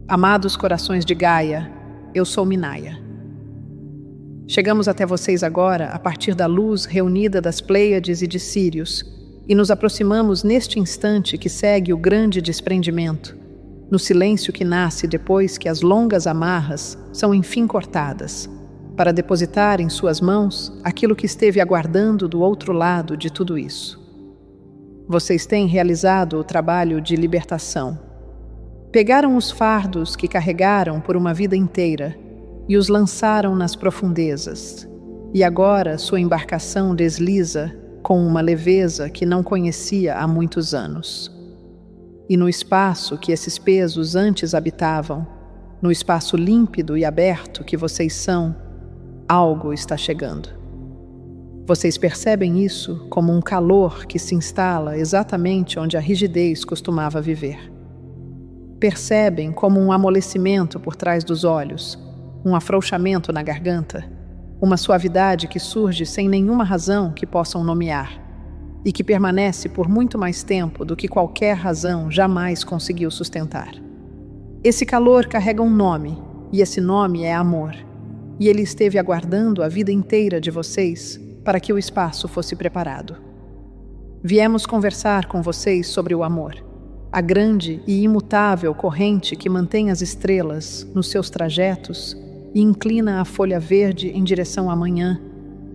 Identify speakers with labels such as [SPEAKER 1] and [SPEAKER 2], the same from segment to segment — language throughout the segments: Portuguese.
[SPEAKER 1] Amados corações de Gaia, eu sou Minaya. Chegamos até vocês agora a partir da luz reunida das Pleiades e de Sírios e nos aproximamos neste instante que segue o grande desprendimento, no silêncio que nasce depois que as longas amarras são enfim cortadas, para depositar em suas mãos aquilo que esteve aguardando do outro lado de tudo isso. Vocês têm realizado o trabalho de libertação. Pegaram os fardos que carregaram por uma vida inteira e os lançaram nas profundezas, e agora sua embarcação desliza com uma leveza que não conhecia há muitos anos. E no espaço que esses pesos antes habitavam, no espaço límpido e aberto que vocês são, algo está chegando. Vocês percebem isso como um calor que se instala exatamente onde a rigidez costumava viver. Percebem como um amolecimento por trás dos olhos, um afrouxamento na garganta, uma suavidade que surge sem nenhuma razão que possam nomear e que permanece por muito mais tempo do que qualquer razão jamais conseguiu sustentar. Esse calor carrega um nome, e esse nome é amor, e ele esteve aguardando a vida inteira de vocês para que o espaço fosse preparado. Viemos conversar com vocês sobre o amor, a grande e imutável corrente que mantém as estrelas nos seus trajetos e inclina a folha verde em direção à manhã,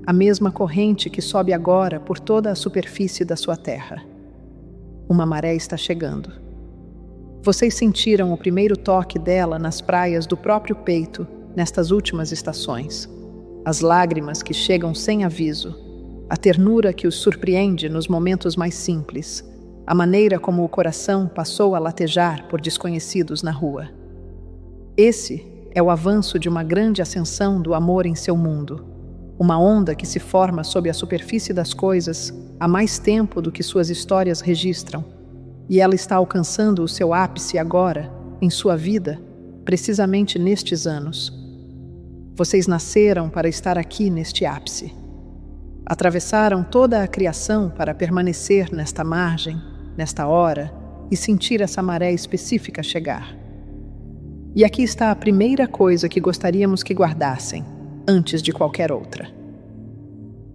[SPEAKER 1] a mesma corrente que sobe agora por toda a superfície da sua terra. Uma maré está chegando. Vocês sentiram o primeiro toque dela nas praias do próprio peito nestas últimas estações. As lágrimas que chegam sem aviso, a ternura que os surpreende nos momentos mais simples, a maneira como o coração passou a latejar por desconhecidos na rua. Esse é o avanço de uma grande ascensão do amor em seu mundo, uma onda que se forma sob a superfície das coisas há mais tempo do que suas histórias registram, e ela está alcançando o seu ápice agora, em sua vida, precisamente nestes anos. Vocês nasceram para estar aqui neste ápice. Atravessaram toda a criação para permanecer nesta margem, nesta hora, e sentir essa maré específica chegar. E aqui está a primeira coisa que gostaríamos que guardassem, antes de qualquer outra.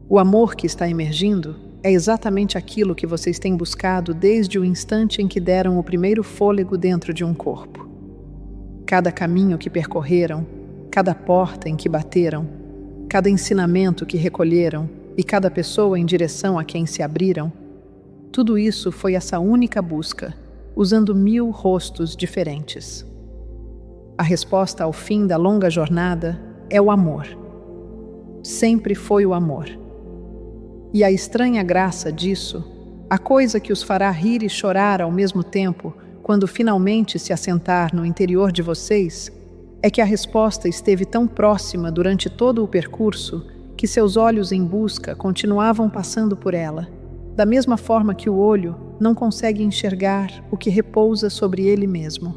[SPEAKER 1] O amor que está emergindo é exatamente aquilo que vocês têm buscado desde o instante em que deram o primeiro fôlego dentro de um corpo. Cada caminho que percorreram, cada porta em que bateram, cada ensinamento que recolheram e cada pessoa em direção a quem se abriram, tudo isso foi essa única busca, usando 1000 rostos diferentes. A resposta ao fim da longa jornada é o amor. Sempre foi o amor. E a estranha graça disso, a coisa que os fará rir e chorar ao mesmo tempo, quando finalmente se assentar no interior de vocês, é que a resposta esteve tão próxima durante todo o percurso que seus olhos em busca continuavam passando por ela, da mesma forma que o olho não consegue enxergar o que repousa sobre ele mesmo.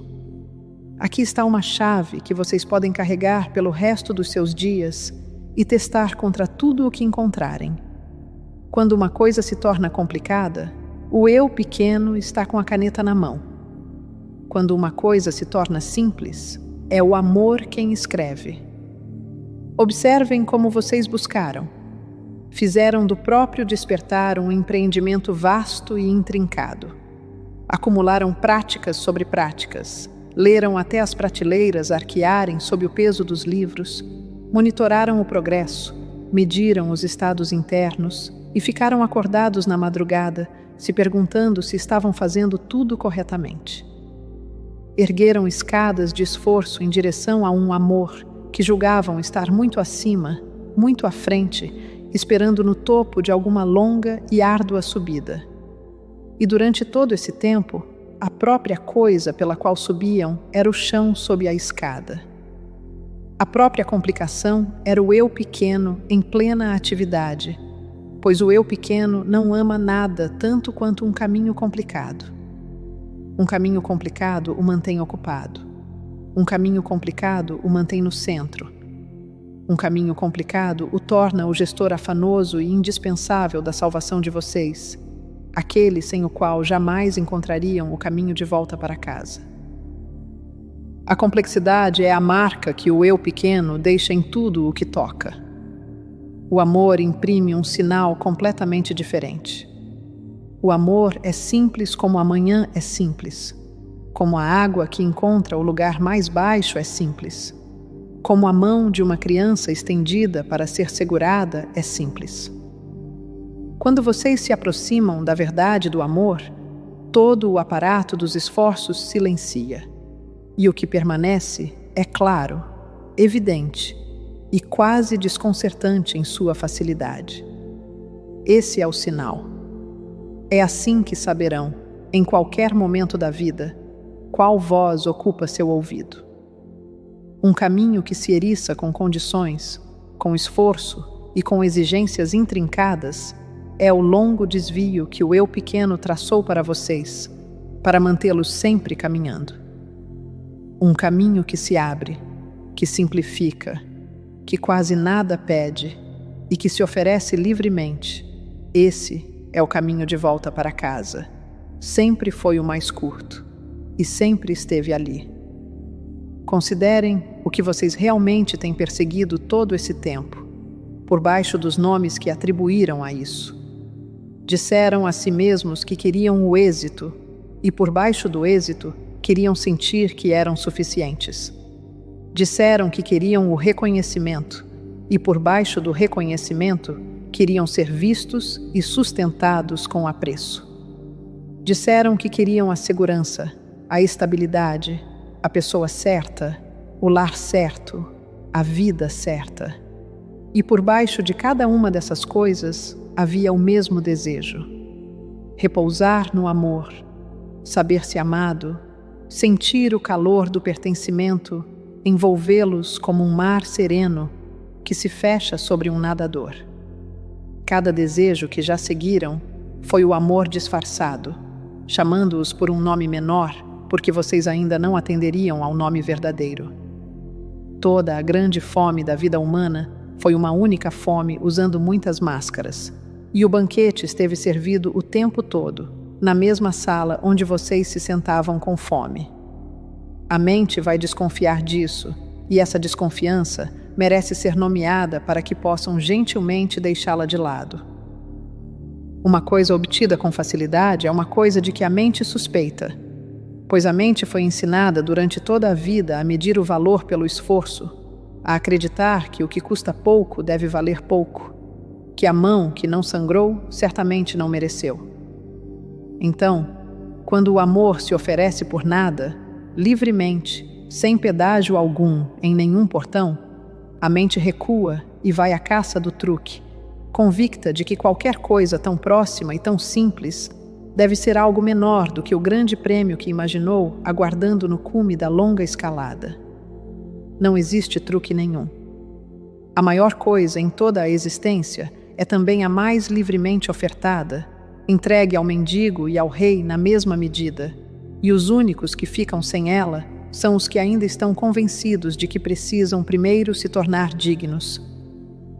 [SPEAKER 1] Aqui está uma chave que vocês podem carregar pelo resto dos seus dias e testar contra tudo o que encontrarem. Quando uma coisa se torna complicada, o eu pequeno está com a caneta na mão. Quando uma coisa se torna simples, é o amor quem escreve. Observem como vocês buscaram. Fizeram do próprio despertar um empreendimento vasto e intrincado. Acumularam práticas sobre práticas, leram até as prateleiras arquearem sob o peso dos livros, monitoraram o progresso, mediram os estados internos e ficaram acordados na madrugada, se perguntando se estavam fazendo tudo corretamente. Ergueram escadas de esforço em direção a um amor que julgavam estar muito acima, muito à frente, esperando no topo de alguma longa e árdua subida. E durante todo esse tempo, a própria coisa pela qual subiam era o chão sob a escada. A própria complicação era o eu pequeno em plena atividade, pois o eu pequeno não ama nada tanto quanto um caminho complicado. Um caminho complicado o mantém ocupado. Um caminho complicado o mantém no centro. Um caminho complicado o torna o gestor afanoso e indispensável da salvação de vocês, aquele sem o qual jamais encontrariam o caminho de volta para casa. A complexidade é a marca que o eu pequeno deixa em tudo o que toca. O amor imprime um sinal completamente diferente. O amor é simples como a manhã é simples, como a água que encontra o lugar mais baixo é simples, como a mão de uma criança estendida para ser segurada é simples. Quando vocês se aproximam da verdade do amor, todo o aparato dos esforços silencia, e o que permanece é claro, evidente e quase desconcertante em sua facilidade. Esse é o sinal. É assim que saberão, em qualquer momento da vida, qual voz ocupa seu ouvido. Um caminho que se eriça com condições, com esforço e com exigências intrincadas é o longo desvio que o eu pequeno traçou para vocês, para mantê-los sempre caminhando. Um caminho que se abre, que simplifica, que quase nada pede e que se oferece livremente. Esse é o caminho de volta para casa. Sempre foi o mais curto e sempre esteve ali. Considerem o que vocês realmente têm perseguido todo esse tempo, por baixo dos nomes que atribuíram a isso. Disseram a si mesmos que queriam o êxito e, por baixo do êxito, queriam sentir que eram suficientes. Disseram que queriam o reconhecimento e, por baixo do reconhecimento, queriam ser vistos e sustentados com apreço. Disseram que queriam a segurança, a estabilidade, a pessoa certa, o lar certo, a vida certa. E por baixo de cada uma dessas coisas havia o mesmo desejo: repousar no amor, saber-se amado, sentir o calor do pertencimento, envolvê-los como um mar sereno que se fecha sobre um nadador. Cada desejo que já seguiram foi o amor disfarçado, chamando-os por um nome menor, porque vocês ainda não atenderiam ao nome verdadeiro. Toda a grande fome da vida humana foi uma única fome usando muitas máscaras, e o banquete esteve servido o tempo todo, na mesma sala onde vocês se sentavam com fome. A mente vai desconfiar disso, e essa desconfiança merece ser nomeada para que possam gentilmente deixá-la de lado. Uma coisa obtida com facilidade é uma coisa de que a mente suspeita, pois a mente foi ensinada durante toda a vida a medir o valor pelo esforço, a acreditar que o que custa pouco deve valer pouco, que a mão que não sangrou certamente não mereceu. Então, quando o amor se oferece por nada, livremente, sem pedágio algum em nenhum portão, a mente recua e vai à caça do truque, convicta de que qualquer coisa tão próxima e tão simples deve ser algo menor do que o grande prêmio que imaginou aguardando no cume da longa escalada. Não existe truque nenhum. A maior coisa em toda a existência é também a mais livremente ofertada, entregue ao mendigo e ao rei na mesma medida, e os únicos que ficam sem ela são os que ainda estão convencidos de que precisam primeiro se tornar dignos.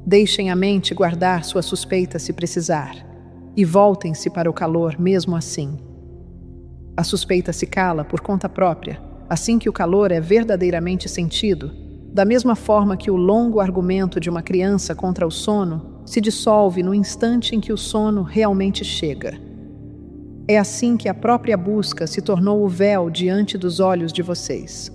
[SPEAKER 1] Deixem a mente guardar sua suspeita se precisar, e voltem-se para o calor mesmo assim. A suspeita se cala por conta própria, assim que o calor é verdadeiramente sentido, da mesma forma que o longo argumento de uma criança contra o sono se dissolve no instante em que o sono realmente chega. É assim que a própria busca se tornou o véu diante dos olhos de vocês.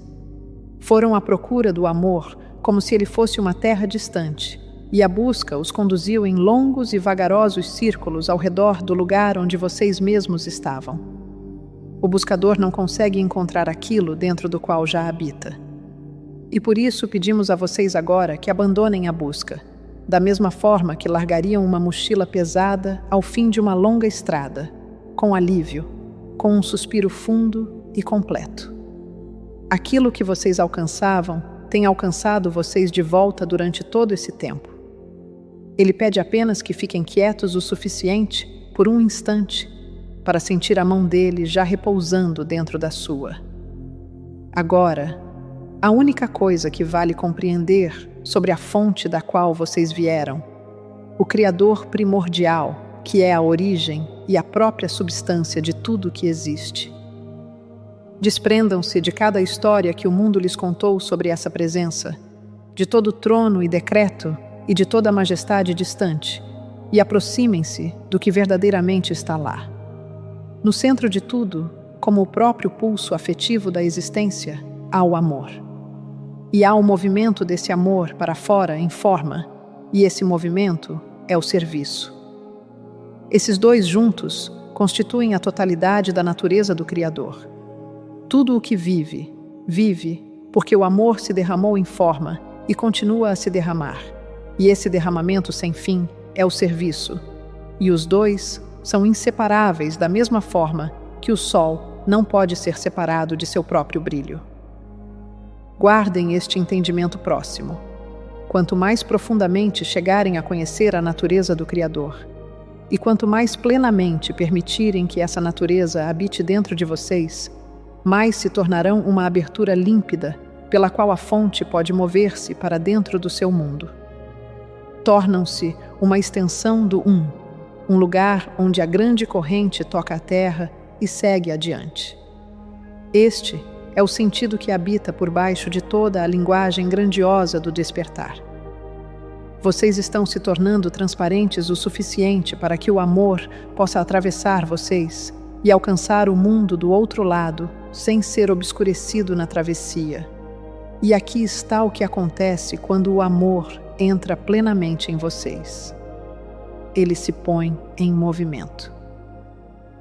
[SPEAKER 1] Foram à procura do amor como se ele fosse uma terra distante, e a busca os conduziu em longos e vagarosos círculos ao redor do lugar onde vocês mesmos estavam. O buscador não consegue encontrar aquilo dentro do qual já habita. E por isso pedimos a vocês agora que abandonem a busca, da mesma forma que largariam uma mochila pesada ao fim de uma longa estrada, com alívio, com um suspiro fundo e completo. Aquilo que vocês alcançavam tem alcançado vocês de volta durante todo esse tempo. Ele pede apenas que fiquem quietos o suficiente, por um instante, para sentir a mão dele já repousando dentro da sua. Agora, a única coisa que vale compreender sobre a fonte da qual vocês vieram, o Criador primordial, que é a origem e a própria substância de tudo que existe. Desprendam-se de cada história que o mundo lhes contou sobre essa presença, de todo trono e decreto e de toda a majestade distante, e aproximem-se do que verdadeiramente está lá. No centro de tudo, como o próprio pulso afetivo da existência, há o amor. E há o movimento desse amor para fora em forma, e esse movimento é o serviço. Esses dois juntos constituem a totalidade da natureza do Criador. Tudo o que vive, vive porque o amor se derramou em forma e continua a se derramar. E esse derramamento sem fim é o serviço. E os dois são inseparáveis da mesma forma que o sol não pode ser separado de seu próprio brilho. Guardem este entendimento próximo. Quanto mais profundamente chegarem a conhecer a natureza do Criador, e quanto mais plenamente permitirem que essa natureza habite dentro de vocês, mais se tornarão uma abertura límpida pela qual a fonte pode mover-se para dentro do seu mundo. Tornam-se uma extensão do um lugar onde a grande corrente toca a terra e segue adiante. Este é o sentido que habita por baixo de toda a linguagem grandiosa do despertar. Vocês estão se tornando transparentes o suficiente para que o amor possa atravessar vocês e alcançar o mundo do outro lado sem ser obscurecido na travessia. E aqui está o que acontece quando o amor entra plenamente em vocês. Ele se põe em movimento.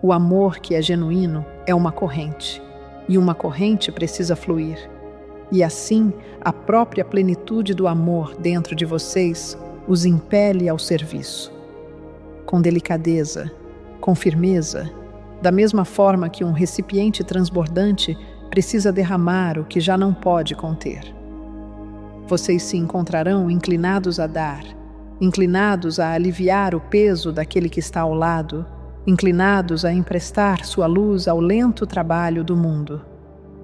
[SPEAKER 1] O amor que é genuíno é uma corrente, e uma corrente precisa fluir. E assim, a própria plenitude do amor dentro de vocês os impele ao serviço. Com delicadeza, com firmeza, da mesma forma que um recipiente transbordante precisa derramar o que já não pode conter. Vocês se encontrarão inclinados a dar, inclinados a aliviar o peso daquele que está ao lado, inclinados a emprestar sua luz ao lento trabalho do mundo.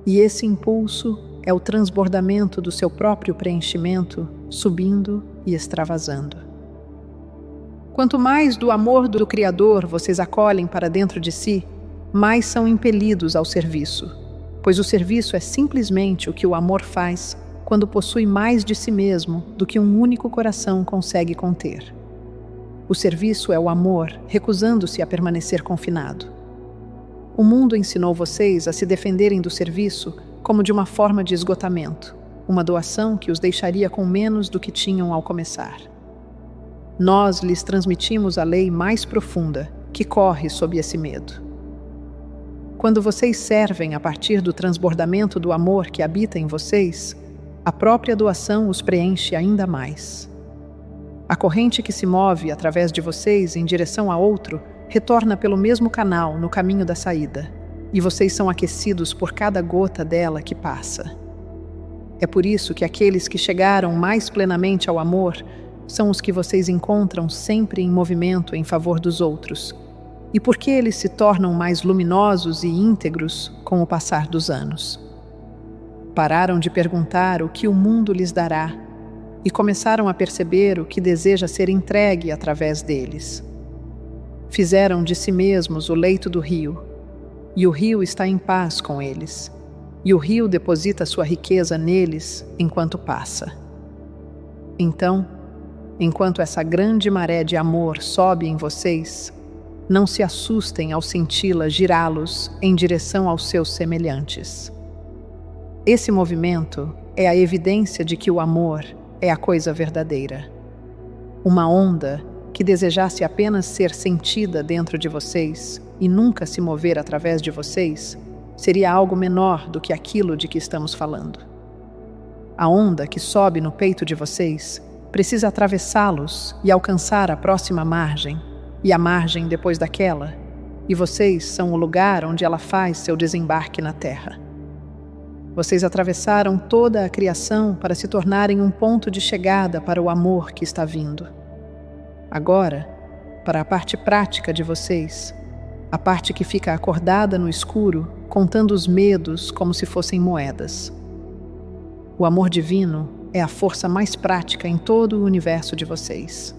[SPEAKER 1] E esse impulso é o transbordamento do seu próprio preenchimento, subindo e extravasando. Quanto mais do amor do Criador vocês acolhem para dentro de si, mais são impelidos ao serviço, pois o serviço é simplesmente o que o amor faz quando possui mais de si mesmo do que um único coração consegue conter. O serviço é o amor recusando-se a permanecer confinado. O mundo ensinou vocês a se defenderem do serviço como de uma forma de esgotamento, uma doação que os deixaria com menos do que tinham ao começar. Nós lhes transmitimos a lei mais profunda que corre sob esse medo. Quando vocês servem a partir do transbordamento do amor que habita em vocês, a própria doação os preenche ainda mais. A corrente que se move através de vocês em direção a outro retorna pelo mesmo canal no caminho da saída, e vocês são aquecidos por cada gota dela que passa. É por isso que aqueles que chegaram mais plenamente ao amor são os que vocês encontram sempre em movimento em favor dos outros, e porque eles se tornam mais luminosos e íntegros com o passar dos anos. Pararam de perguntar o que o mundo lhes dará e começaram a perceber o que deseja ser entregue através deles. Fizeram de si mesmos o leito do rio, e o rio está em paz com eles, e o rio deposita sua riqueza neles enquanto passa. Então, enquanto essa grande maré de amor sobe em vocês, não se assustem ao senti-la girá-los em direção aos seus semelhantes. Esse movimento é a evidência de que o amor é a coisa verdadeira. Uma onda que desejasse apenas ser sentida dentro de vocês e nunca se mover através de vocês, seria algo menor do que aquilo de que estamos falando. A onda que sobe no peito de vocês precisa atravessá-los e alcançar a próxima margem, e a margem depois daquela, e vocês são o lugar onde ela faz seu desembarque na Terra. Vocês atravessaram toda a criação para se tornarem um ponto de chegada para o amor que está vindo. Agora, para a parte prática de vocês, a parte que fica acordada no escuro, contando os medos como se fossem moedas. O amor divino é a força mais prática em todo o universo de vocês.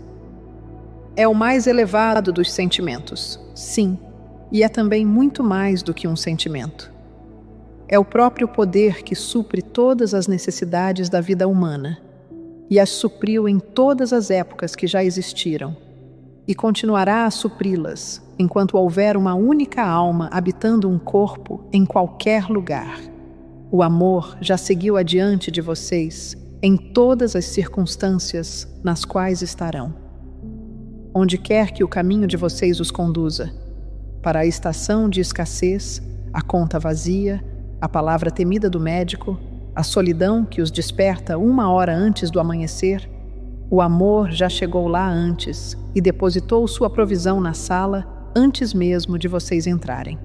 [SPEAKER 1] É o mais elevado dos sentimentos, sim, e é também muito mais do que um sentimento. é o próprio poder que supre todas as necessidades da vida humana e as supriu em todas as épocas que já existiram e continuará a supri-las enquanto houver uma única alma habitando um corpo em qualquer lugar. O amor já seguiu adiante de vocês em todas as circunstâncias nas quais estarão. Onde quer que o caminho de vocês os conduza, para a estação de escassez, a conta vazia, a palavra temida do médico, a solidão que os desperta 1 hora antes do amanhecer, o amor já chegou lá antes e depositou sua provisão na sala antes mesmo de vocês entrarem.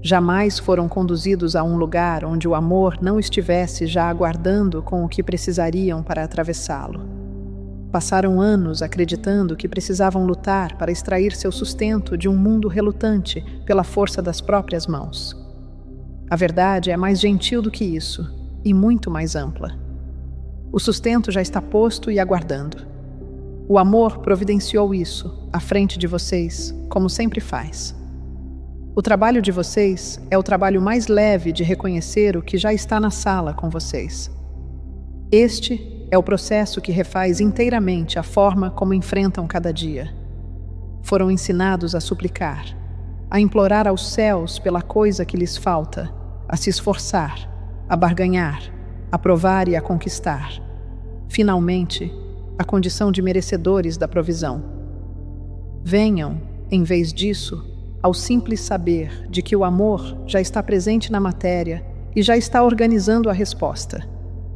[SPEAKER 1] Jamais foram conduzidos a um lugar onde o amor não estivesse já aguardando com o que precisariam para atravessá-lo. Passaram anos acreditando que precisavam lutar para extrair seu sustento de um mundo relutante pela força das próprias mãos. A verdade é mais gentil do que isso e muito mais ampla. O sustento já está posto e aguardando. O amor providenciou isso à frente de vocês, como sempre faz. O trabalho de vocês é o trabalho mais leve de reconhecer o que já está na sala com vocês. Este é o processo que refaz inteiramente a forma como enfrentam cada dia. Foram ensinados a suplicar, a implorar aos céus pela coisa que lhes falta, a se esforçar, a barganhar, a provar e a conquistar. Finalmente, a condição de merecedores da provisão. Venham, em vez disso, ao simples saber de que o amor já está presente na matéria e já está organizando a resposta.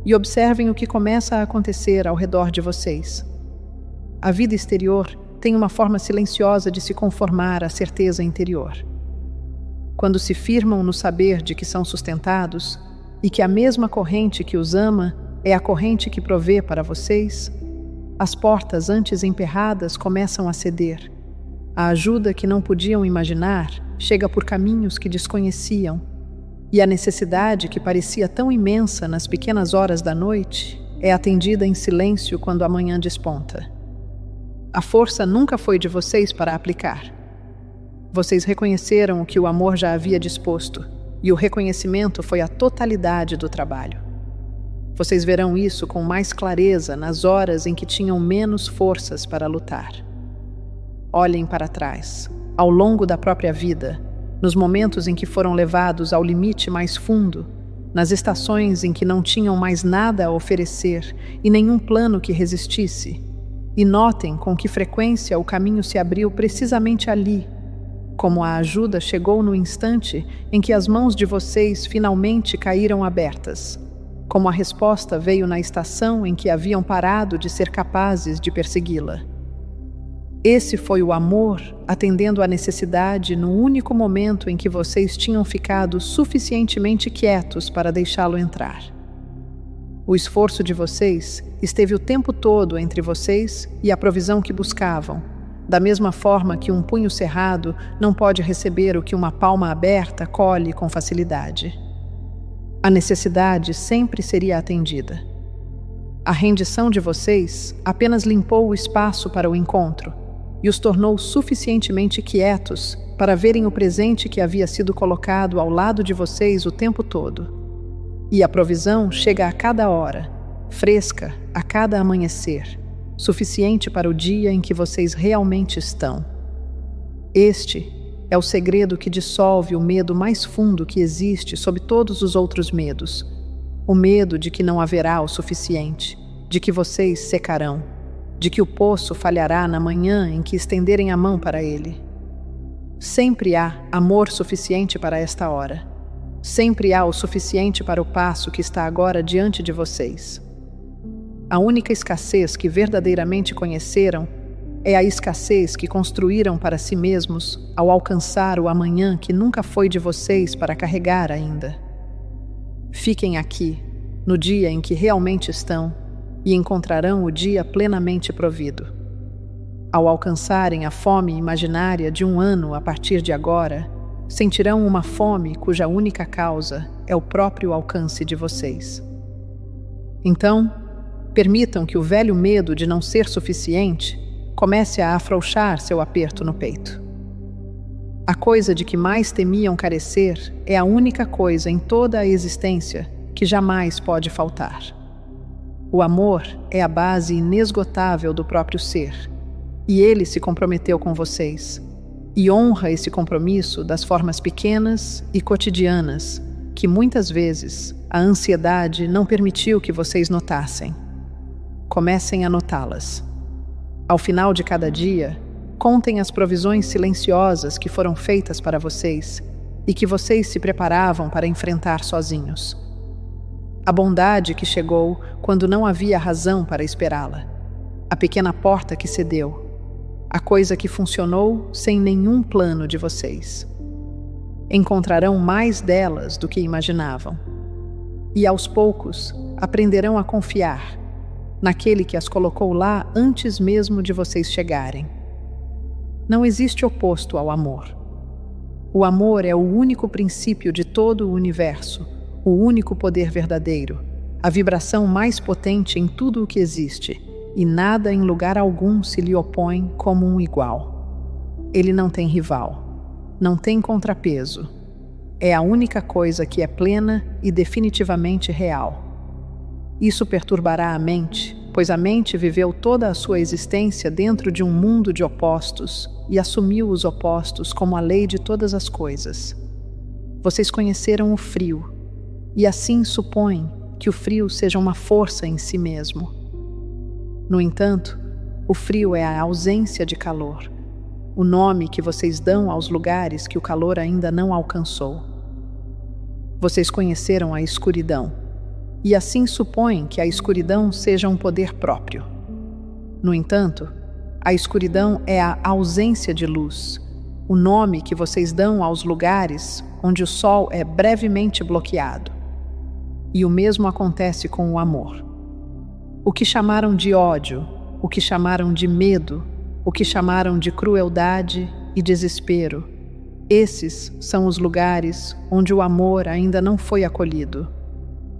[SPEAKER 1] E observem o que começa a acontecer ao redor de vocês. A vida exterior tem uma forma silenciosa de se conformar à certeza interior. Quando se firmam no saber de que são sustentados e que a mesma corrente que os ama é a corrente que provê para vocês, as portas antes emperradas começam a ceder. A ajuda que não podiam imaginar chega por caminhos que desconheciam, e a necessidade que parecia tão imensa nas pequenas horas da noite é atendida em silêncio quando a manhã desponta. A força nunca foi de vocês para aplicar. Vocês reconheceram o que o amor já havia disposto, e o reconhecimento foi a totalidade do trabalho. Vocês verão isso com mais clareza nas horas em que tinham menos forças para lutar. Olhem para trás, ao longo da própria vida, nos momentos em que foram levados ao limite mais fundo, nas estações em que não tinham mais nada a oferecer e nenhum plano que resistisse, e notem com que frequência o caminho se abriu precisamente ali, como a ajuda chegou no instante em que as mãos de vocês finalmente caíram abertas, como a resposta veio na estação em que haviam parado de ser capazes de persegui-la. Esse foi o amor atendendo à necessidade no único momento em que vocês tinham ficado suficientemente quietos para deixá-lo entrar. O esforço de vocês esteve o tempo todo entre vocês e a provisão que buscavam, da mesma forma que um punho cerrado não pode receber o que uma palma aberta colhe com facilidade. A necessidade sempre seria atendida. A rendição de vocês apenas limpou o espaço para o encontro e os tornou suficientemente quietos para verem o presente que havia sido colocado ao lado de vocês o tempo todo. E a provisão chega a cada hora, fresca a cada amanhecer, suficiente para o dia em que vocês realmente estão. Este é o segredo que dissolve o medo mais fundo que existe sob todos os outros medos. O medo de que não haverá o suficiente, de que vocês secarão, de que o poço falhará na manhã em que estenderem a mão para ele. Sempre há amor suficiente para esta hora. Sempre há o suficiente para o passo que está agora diante de vocês. A única escassez que verdadeiramente conheceram é a escassez que construíram para si mesmos ao alcançar o amanhã que nunca foi de vocês para carregar ainda. Fiquem aqui, no dia em que realmente estão, e encontrarão o dia plenamente provido. Ao alcançarem a fome imaginária de um ano a partir de agora, sentirão uma fome cuja única causa é o próprio alcance de vocês. Então, permitam que o velho medo de não ser suficiente comece a afrouxar seu aperto no peito. A coisa de que mais temiam carecer é a única coisa em toda a existência que jamais pode faltar. O amor é a base inesgotável do próprio ser, e ele se comprometeu com vocês, e honra esse compromisso das formas pequenas e cotidianas que muitas vezes a ansiedade não permitiu que vocês notassem. Comecem a notá-las. Ao final de cada dia, contem as provisões silenciosas que foram feitas para vocês e que vocês se preparavam para enfrentar sozinhos. A bondade que chegou quando não havia razão para esperá-la. A pequena porta que cedeu. A coisa que funcionou sem nenhum plano de vocês. Encontrarão mais delas do que imaginavam. E aos poucos aprenderão a confiar naquele que as colocou lá antes mesmo de vocês chegarem. Não existe oposto ao amor. O amor é o único princípio de todo o universo, o único poder verdadeiro, a vibração mais potente em tudo o que existe, e nada em lugar algum se lhe opõe como um igual. Ele não tem rival, não tem contrapeso. É a única coisa que é plena e definitivamente real. Isso perturbará a mente, pois a mente viveu toda a sua existência dentro de um mundo de opostos e assumiu os opostos como a lei de todas as coisas. Vocês conheceram o frio, e assim supõem que o frio seja uma força em si mesmo. No entanto, o frio é a ausência de calor, o nome que vocês dão aos lugares que o calor ainda não alcançou. Vocês conheceram a escuridão, e assim supõem que a escuridão seja um poder próprio. No entanto, a escuridão é a ausência de luz, o nome que vocês dão aos lugares onde o sol é brevemente bloqueado. E o mesmo acontece com o amor. O que chamaram de ódio, o que chamaram de medo, o que chamaram de crueldade e desespero, esses são os lugares onde o amor ainda não foi acolhido,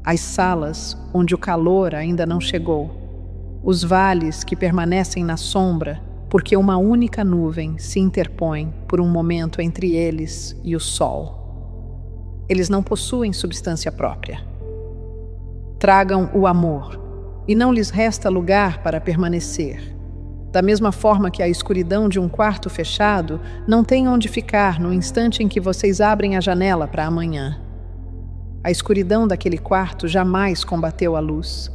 [SPEAKER 1] as salas onde o calor ainda não chegou, os vales que permanecem na sombra porque uma única nuvem se interpõe por um momento entre eles e o sol. Eles não possuem substância própria. Tragam o amor, e não lhes resta lugar para permanecer. Da mesma forma que a escuridão de um quarto fechado não tem onde ficar no instante em que vocês abrem a janela para amanhã. A escuridão daquele quarto jamais combateu a luz.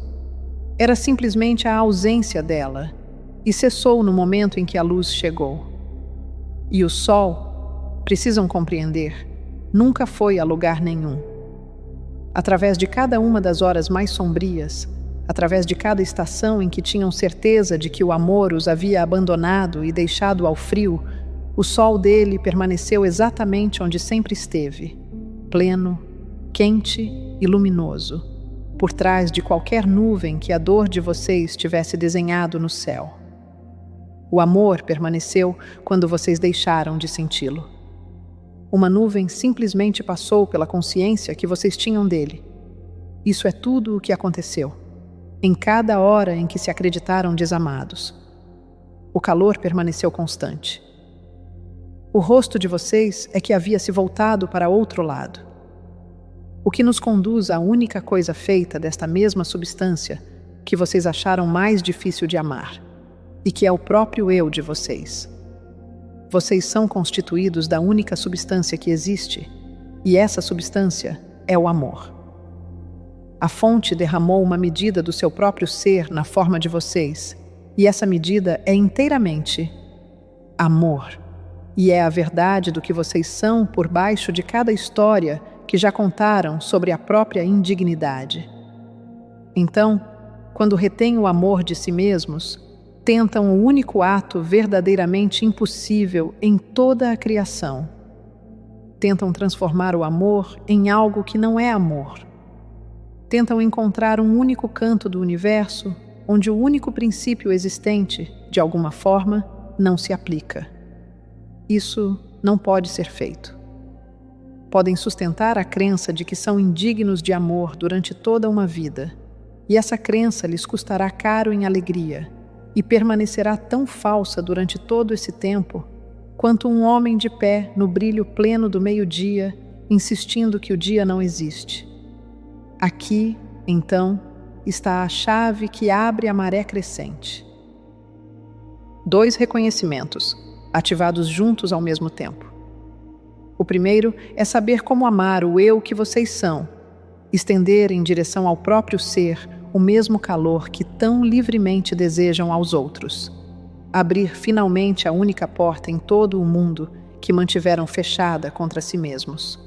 [SPEAKER 1] Era simplesmente a ausência dela, e cessou no momento em que a luz chegou. E o sol, precisam compreender, nunca foi a lugar nenhum. Através de cada uma das horas mais sombrias, através de cada estação em que tinham certeza de que o amor os havia abandonado e deixado ao frio, o sol dele permaneceu exatamente onde sempre esteve, pleno, quente e luminoso, por trás de qualquer nuvem que a dor de vocês tivesse desenhado no céu. O amor permaneceu quando vocês deixaram de senti-lo. Uma nuvem simplesmente passou pela consciência que vocês tinham dele. Isso é tudo o que aconteceu, em cada hora em que se acreditaram desamados. O calor permaneceu constante. O rosto de vocês é que havia se voltado para outro lado. O que nos conduz à única coisa feita desta mesma substância que vocês acharam mais difícil de amar, e que é o próprio eu de vocês. Vocês são constituídos da única substância que existe, e essa substância é o amor. A fonte derramou uma medida do seu próprio ser na forma de vocês, e essa medida é inteiramente amor, e é a verdade do que vocês são por baixo de cada história que já contaram sobre a própria indignidade. Então, quando retêm o amor de si mesmos, tentam o único ato verdadeiramente impossível em toda a criação. Tentam transformar o amor em algo que não é amor. Tentam encontrar um único canto do universo onde o único princípio existente, de alguma forma, não se aplica. Isso não pode ser feito. Podem sustentar a crença de que são indignos de amor durante toda uma vida, e essa crença lhes custará caro em alegria, e permanecerá tão falsa durante todo esse tempo quanto um homem de pé no brilho pleno do meio-dia, insistindo que o dia não existe. Aqui, então, está a chave que abre a maré crescente. 2 reconhecimentos, ativados juntos ao mesmo tempo. O primeiro é saber como amar o eu que vocês são, estender em direção ao próprio ser o mesmo calor que tão livremente desejam aos outros. Abrir finalmente a única porta em todo o mundo que mantiveram fechada contra si mesmos.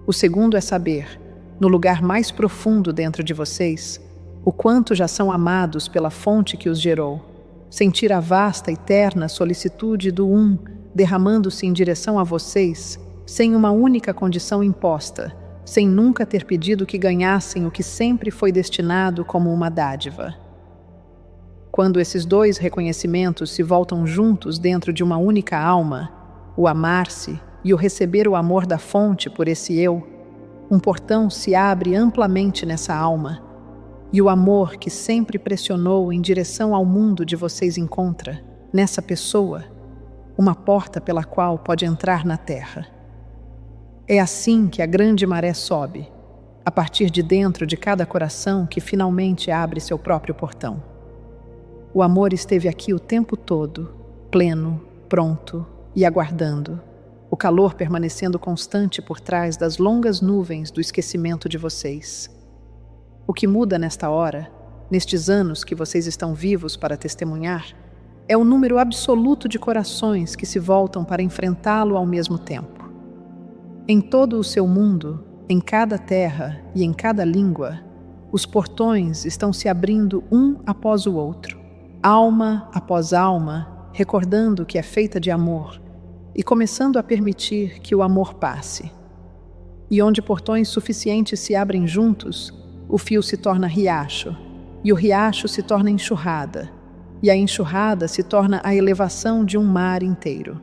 [SPEAKER 1] O segundo é saber, no lugar mais profundo dentro de vocês, o quanto já são amados pela fonte que os gerou. Sentir a vasta e terna solicitude do derramando-se em direção a vocês, sem uma única condição imposta, sem nunca ter pedido que ganhassem o que sempre foi destinado como uma dádiva. Quando esses 2 reconhecimentos se voltam juntos dentro de uma única alma, o amar-se e o receber o amor da fonte por esse eu, um portão se abre amplamente nessa alma, e o amor que sempre pressionou em direção ao mundo de vocês encontra, nessa pessoa, uma porta pela qual pode entrar na terra. É assim que a grande maré sobe, a partir de dentro de cada coração que finalmente abre seu próprio portão. O amor esteve aqui o tempo todo, pleno, pronto e aguardando, o calor permanecendo constante por trás das longas nuvens do esquecimento de vocês. O que muda nesta hora, nestes anos que vocês estão vivos para testemunhar, é o número absoluto de corações que se voltam para enfrentá-lo ao mesmo tempo. Em todo o seu mundo, em cada terra e em cada língua, os portões estão se abrindo um após o outro, alma após alma, recordando que é feita de amor e começando a permitir que o amor passe. E onde portões suficientes se abrem juntos, o fio se torna riacho, e o riacho se torna enxurrada, e a enxurrada se torna a elevação de um mar inteiro.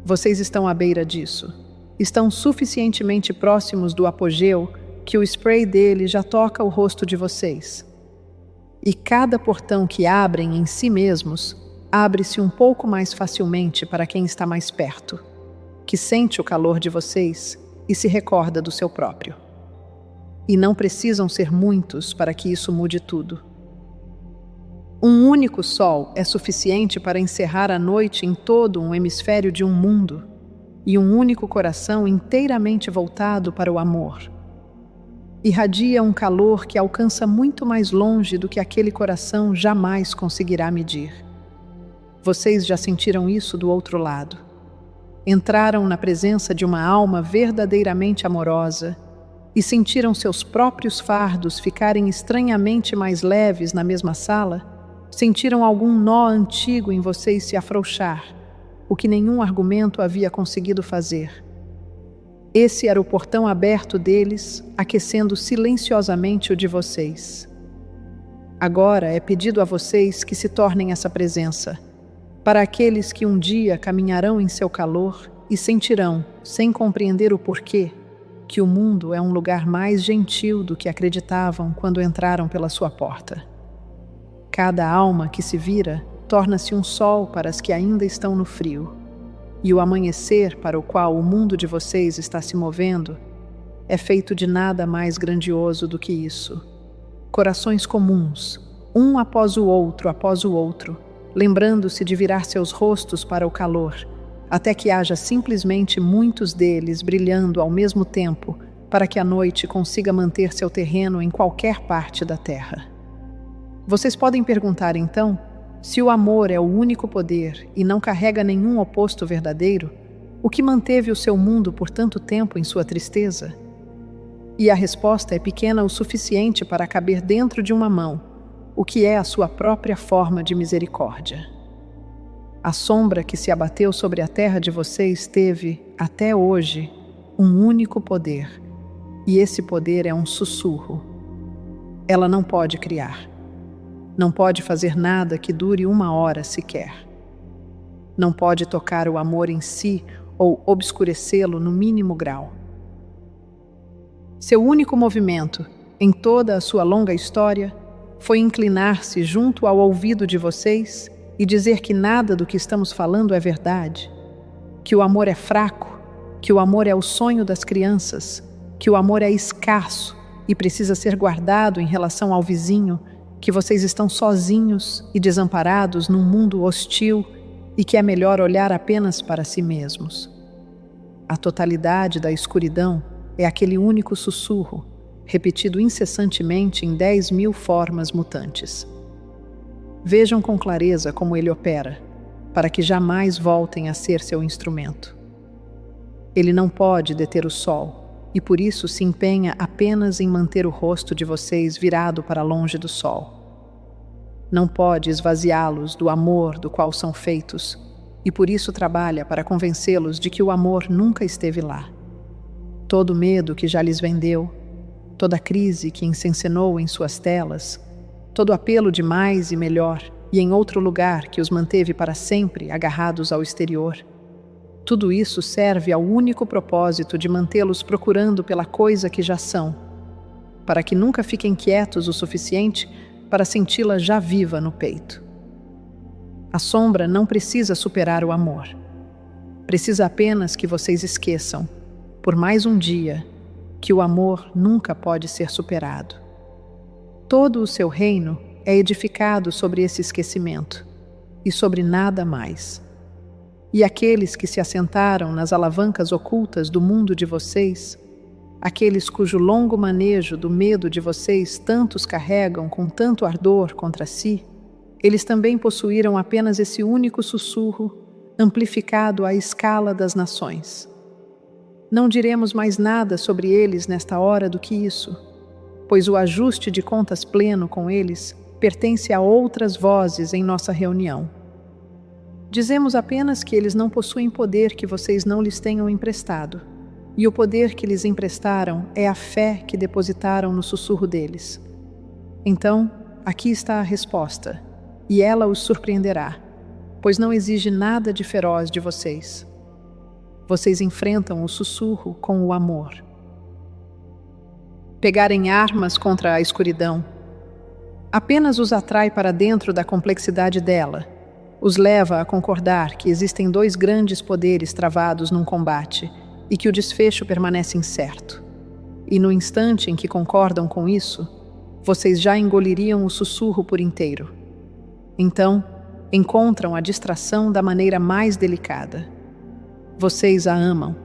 [SPEAKER 1] Vocês estão à beira disso. Estão suficientemente próximos do apogeu que o spray dele já toca o rosto de vocês. E cada portão que abrem em si mesmos, abre-se um pouco mais facilmente para quem está mais perto, que sente o calor de vocês e se recorda do seu próprio. E não precisam ser muitos para que isso mude tudo. Um único sol é suficiente para encerrar a noite em todo um hemisfério de um mundo, e um único coração inteiramente voltado para o amor. Irradia um calor que alcança muito mais longe do que aquele coração jamais conseguirá medir. Vocês já sentiram isso do outro lado. Entraram na presença de uma alma verdadeiramente amorosa e sentiram seus próprios fardos ficarem estranhamente mais leves na mesma sala, sentiram algum nó antigo em vocês se afrouxar, o que nenhum argumento havia conseguido fazer. Esse era o portão aberto deles, aquecendo silenciosamente o de vocês. Agora é pedido a vocês que se tornem essa presença, para aqueles que um dia caminharão em seu calor e sentirão, sem compreender o porquê, que o mundo é um lugar mais gentil do que acreditavam quando entraram pela sua porta. Cada alma que se vira torna-se um sol para as que ainda estão no frio, e o amanhecer para o qual o mundo de vocês está se movendo é feito de nada mais grandioso do que isso. Corações comuns, um após o outro, lembrando-se de virar seus rostos para o calor, até que haja simplesmente muitos deles brilhando ao mesmo tempo para que a noite consiga manter seu terreno em qualquer parte da terra. Vocês podem perguntar então, se o amor é o único poder e não carrega nenhum oposto verdadeiro, o que manteve o seu mundo por tanto tempo em sua tristeza? E a resposta é pequena o suficiente para caber dentro de uma mão, o que é a sua própria forma de misericórdia. A sombra que se abateu sobre a terra de vocês teve, até hoje, um único poder, e esse poder é um sussurro. Ela não pode criar. Não pode fazer nada que dure 1 hora sequer. Não pode tocar o amor em si ou obscurecê-lo no mínimo grau. Seu único movimento, em toda a sua longa história, foi inclinar-se junto ao ouvido de vocês e dizer que nada do que estamos falando é verdade, que o amor é fraco, que o amor é o sonho das crianças, que o amor é escasso e precisa ser guardado em relação ao vizinho, que vocês estão sozinhos e desamparados num mundo hostil e que é melhor olhar apenas para si mesmos. A totalidade da escuridão é aquele único sussurro, repetido incessantemente em 10.000 formas mutantes. Vejam com clareza como ele opera, para que jamais voltem a ser seu instrumento. Ele não pode deter o sol, e por isso se empenha apenas em manter o rosto de vocês virado para longe do sol. Não pode esvaziá-los do amor do qual são feitos, e por isso trabalha para convencê-los de que o amor nunca esteve lá. Todo medo que já lhes vendeu, toda crise que encenou em suas telas, todo apelo de mais e melhor e em outro lugar que os manteve para sempre agarrados ao exterior, tudo isso serve ao único propósito de mantê-los procurando pela coisa que já são, para que nunca fiquem quietos o suficiente para senti-la já viva no peito. A sombra não precisa superar o amor. Precisa apenas que vocês esqueçam, por mais um dia, que o amor nunca pode ser superado. Todo o seu reino é edificado sobre esse esquecimento e sobre nada mais. E aqueles que se assentaram nas alavancas ocultas do mundo de vocês, aqueles cujo longo manejo do medo de vocês tantos carregam com tanto ardor contra si, eles também possuíram apenas esse único sussurro, amplificado à escala das nações. Não diremos mais nada sobre eles nesta hora do que isso, pois o ajuste de contas pleno com eles pertence a outras vozes em nossa reunião. Dizemos apenas que eles não possuem poder que vocês não lhes tenham emprestado, e o poder que lhes emprestaram é a fé que depositaram no sussurro deles. Então, aqui está a resposta, e ela os surpreenderá, pois não exige nada de feroz de vocês. Vocês enfrentam o sussurro com o amor. Pegarem armas contra a escuridão apenas os atrai para dentro da complexidade dela, os leva a concordar que existem dois grandes poderes travados num combate e que o desfecho permanece incerto. E no instante em que concordam com isso, vocês já engoliriam o sussurro por inteiro. Então, encontram a distração da maneira mais delicada. Vocês a amam.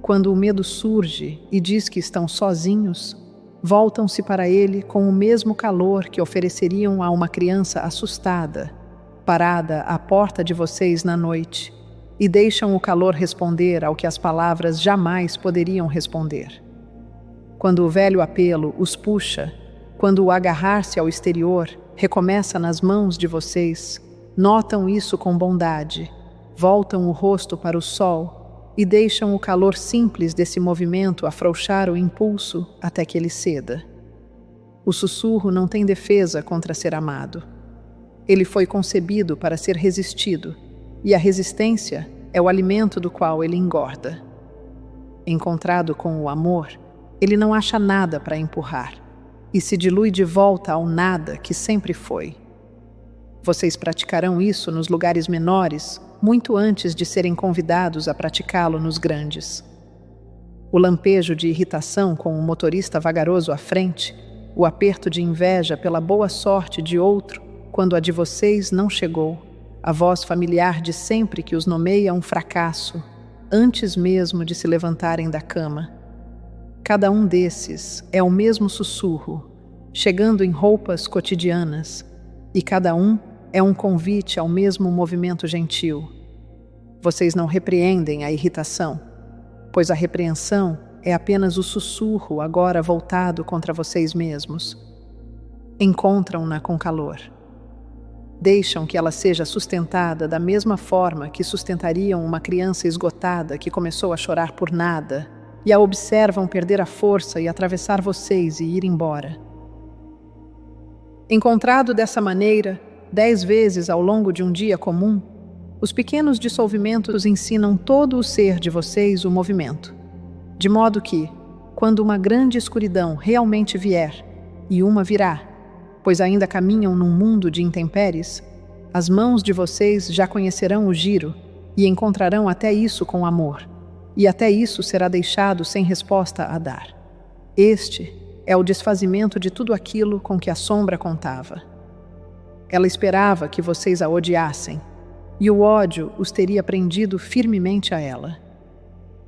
[SPEAKER 1] Quando o medo surge e diz que estão sozinhos, voltam-se para ele com o mesmo calor que ofereceriam a uma criança assustada, parada à porta de vocês na noite, e deixam o calor responder ao que as palavras jamais poderiam responder. Quando o velho apelo os puxa, quando o agarrar-se ao exterior recomeça nas mãos de vocês, notam isso com bondade, voltam o rosto para o sol e deixam o calor simples desse movimento afrouxar o impulso até que ele ceda. O sussurro não tem defesa contra ser amado. Ele foi concebido para ser resistido, e a resistência é o alimento do qual ele engorda. Encontrado com o amor, ele não acha nada para empurrar, e se dilui de volta ao nada que sempre foi. Vocês praticarão isso nos lugares menores, muito antes de serem convidados a praticá-lo nos grandes. O lampejo de irritação com o motorista vagaroso à frente, o aperto de inveja pela boa sorte de outro, quando a de vocês não chegou, a voz familiar de sempre que os nomeia um fracasso, antes mesmo de se levantarem da cama. Cada um desses é o mesmo sussurro, chegando em roupas cotidianas, e cada um é um convite ao mesmo movimento gentil. Vocês não repreendem a irritação, pois a repreensão é apenas o sussurro agora voltado contra vocês mesmos. Encontram-na com calor. Deixam que ela seja sustentada da mesma forma que sustentariam uma criança esgotada que começou a chorar por nada, e a observam perder a força e atravessar vocês e ir embora. Encontrado dessa maneira, 10 vezes ao longo de um dia comum, os pequenos dissolvimentos ensinam todo o ser de vocês o movimento, de modo que, quando uma grande escuridão realmente vier, e uma virá, pois ainda caminham num mundo de intempéries, as mãos de vocês já conhecerão o giro e encontrarão até isso com amor, e até isso será deixado sem resposta a dar. Este é o desfazimento de tudo aquilo com que a sombra contava. Ela esperava que vocês a odiassem, e o ódio os teria prendido firmemente a ela.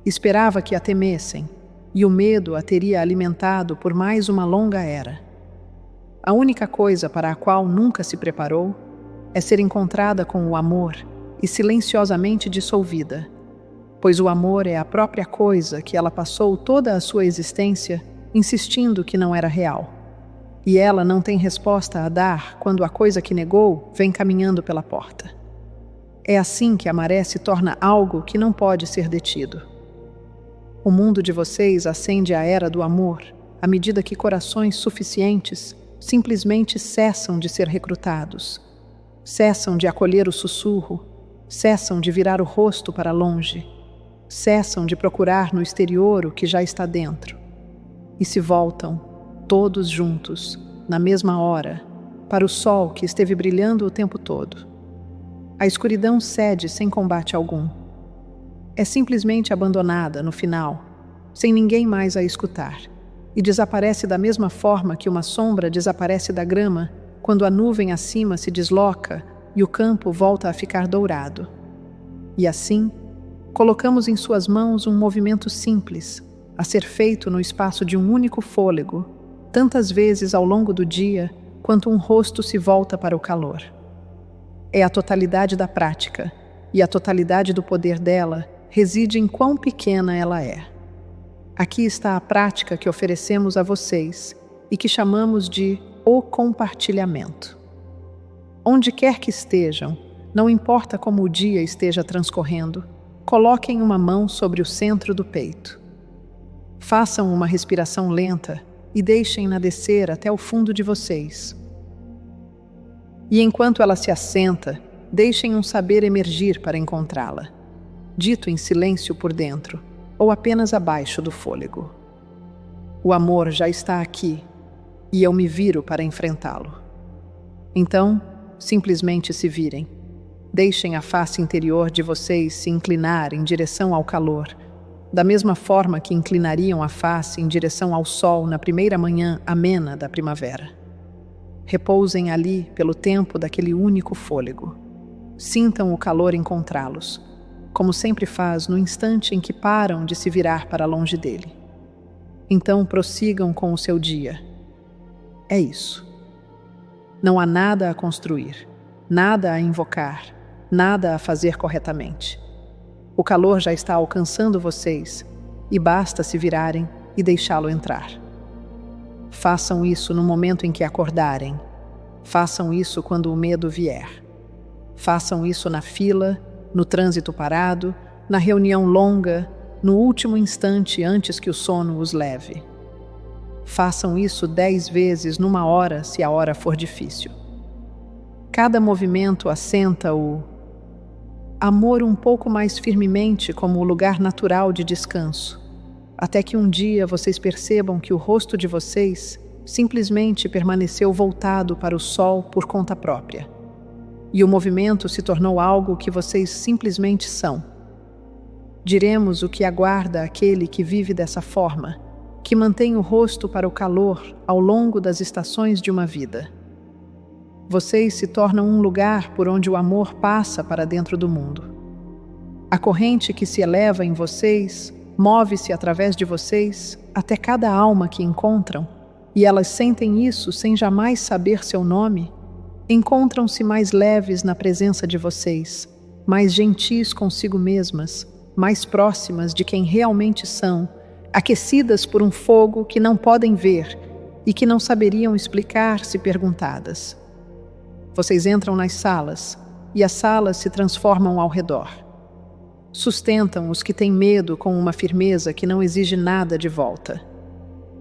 [SPEAKER 1] Esperava que a temessem, e o medo a teria alimentado por mais uma longa era. A única coisa para a qual nunca se preparou é ser encontrada com o amor e silenciosamente dissolvida, pois o amor é a própria coisa que ela passou toda a sua existência insistindo que não era real. E ela não tem resposta a dar quando a coisa que negou vem caminhando pela porta. É assim que a maré se torna algo que não pode ser detido. O mundo de vocês acende a era do amor à medida que corações suficientes simplesmente cessam de ser recrutados, cessam de acolher o sussurro, cessam de virar o rosto para longe, cessam de procurar no exterior o que já está dentro, e se voltam, todos juntos, na mesma hora, para o sol que esteve brilhando o tempo todo. A escuridão cede sem combate algum. É simplesmente abandonada no final, sem ninguém mais a escutar, e desaparece da mesma forma que uma sombra desaparece da grama quando a nuvem acima se desloca e o campo volta a ficar dourado. E assim, colocamos em suas mãos um movimento simples, a ser feito no espaço de um único fôlego, tantas vezes ao longo do dia quanto um rosto se volta para o calor. É a totalidade da prática, e a totalidade do poder dela reside em quão pequena ela é. Aqui está a prática que oferecemos a vocês e que chamamos de o compartilhamento. Onde quer que estejam, não importa como o dia esteja transcorrendo, coloquem uma mão sobre o centro do peito. Façam uma respiração lenta e deixem-na descer até o fundo de vocês. E enquanto ela se assenta, deixem um saber emergir para encontrá-la, dito em silêncio por dentro, ou apenas abaixo do fôlego. O amor já está aqui, e eu me viro para enfrentá-lo. Então, simplesmente se virem. Deixem a face interior de vocês se inclinar em direção ao calor, da mesma forma que inclinariam a face em direção ao sol na primeira manhã amena da primavera. Repousem ali pelo tempo daquele único fôlego. Sintam o calor encontrá-los, como sempre faz no instante em que param de se virar para longe dele. Então prossigam com o seu dia. É isso. Não há nada a construir, nada a invocar, nada a fazer corretamente. O calor já está alcançando vocês e basta se virarem e deixá-lo entrar. Façam isso no momento em que acordarem. Façam isso quando o medo vier. Façam isso na fila, no trânsito parado, na reunião longa, no último instante antes que o sono os leve. Façam isso 10 vezes numa hora, se a hora for difícil. Cada movimento assenta o amor um pouco mais firmemente como o lugar natural de descanso, até que um dia vocês percebam que o rosto de vocês simplesmente permaneceu voltado para o sol por conta própria. E o movimento se tornou algo que vocês simplesmente são. Diremos o que aguarda aquele que vive dessa forma, que mantém o rosto para o calor ao longo das estações de uma vida. Vocês se tornam um lugar por onde o amor passa para dentro do mundo. A corrente que se eleva em vocês move-se através de vocês até cada alma que encontram, e elas sentem isso sem jamais saber seu nome. Encontram-se mais leves na presença de vocês, mais gentis consigo mesmas, mais próximas de quem realmente são, aquecidas por um fogo que não podem ver e que não saberiam explicar se perguntadas. Vocês entram nas salas e as salas se transformam ao redor. Sustentam os que têm medo com uma firmeza que não exige nada de volta.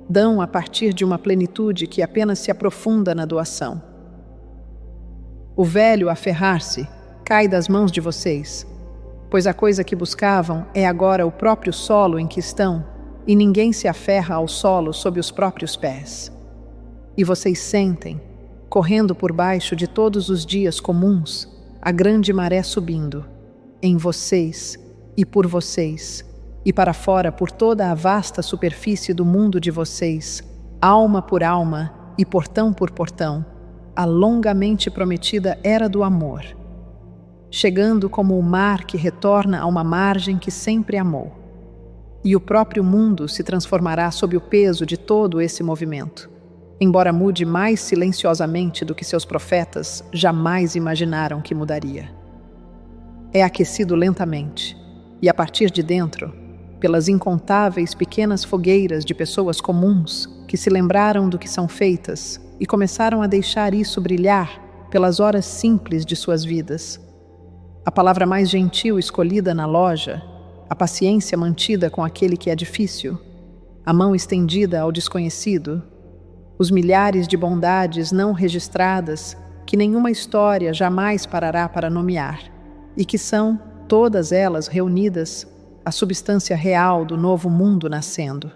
[SPEAKER 1] Dão a partir de uma plenitude que apenas se aprofunda na doação. O velho aferrar-se cai das mãos de vocês, pois a coisa que buscavam é agora o próprio solo em que estão, e ninguém se aferra ao solo sob os próprios pés. E vocês sentem, correndo por baixo de todos os dias comuns, a grande maré subindo, em vocês e por vocês, e para fora por toda a vasta superfície do mundo de vocês, alma por alma e portão por portão, a longamente prometida era do amor, chegando como o mar que retorna a uma margem que sempre amou. E o próprio mundo se transformará sob o peso de todo esse movimento, embora mude mais silenciosamente do que seus profetas jamais imaginaram que mudaria. É aquecido lentamente, e a partir de dentro, pelas incontáveis pequenas fogueiras de pessoas comuns que se lembraram do que são feitas e começaram a deixar isso brilhar pelas horas simples de suas vidas. A palavra mais gentil escolhida na loja, a paciência mantida com aquele que é difícil, a mão estendida ao desconhecido, os milhares de bondades não registradas que nenhuma história jamais parará para nomear, e que são, todas elas reunidas, a substância real do novo mundo nascendo.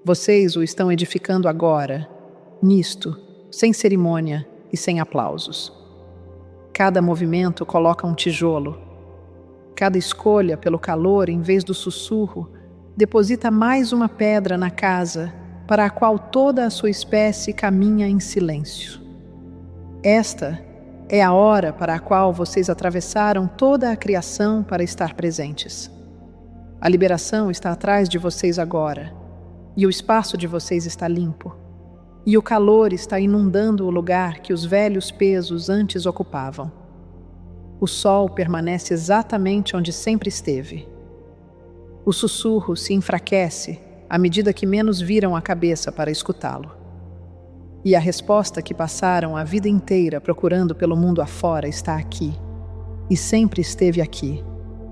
[SPEAKER 1] Vocês o estão edificando agora, nisto, sem cerimônia e sem aplausos. Cada movimento coloca um tijolo. Cada escolha pelo calor em vez do sussurro deposita mais uma pedra na casa para a qual toda a sua espécie caminha em silêncio. Esta é a hora para a qual vocês atravessaram toda a criação para estar presentes. A liberação está atrás de vocês agora, e o espaço de vocês está limpo, e o calor está inundando o lugar que os velhos pesos antes ocupavam. O sol permanece exatamente onde sempre esteve. O sussurro se enfraquece à medida que menos viram a cabeça para escutá-lo. E a resposta que passaram a vida inteira procurando pelo mundo afora está aqui, e sempre esteve aqui,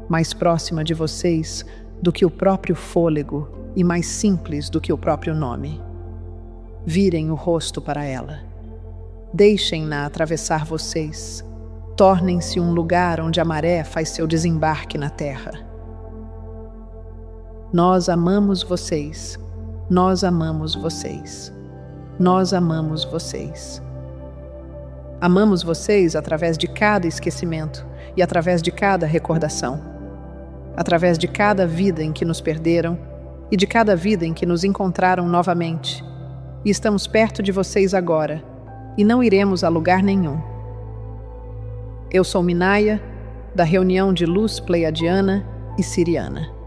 [SPEAKER 1] mais próxima de vocês do que o próprio fôlego e mais simples do que o próprio nome. Virem o rosto para ela. Deixem-na atravessar vocês. Tornem-se um lugar onde a maré faz seu desembarque na terra. Nós amamos vocês. Nós amamos vocês. Nós amamos vocês. Amamos vocês através de cada esquecimento e através de cada recordação. Através de cada vida em que nos perderam e de cada vida em que nos encontraram novamente. E estamos perto de vocês agora, e não iremos a lugar nenhum. Eu sou Minaia, da reunião de luz pleiadiana e siriana.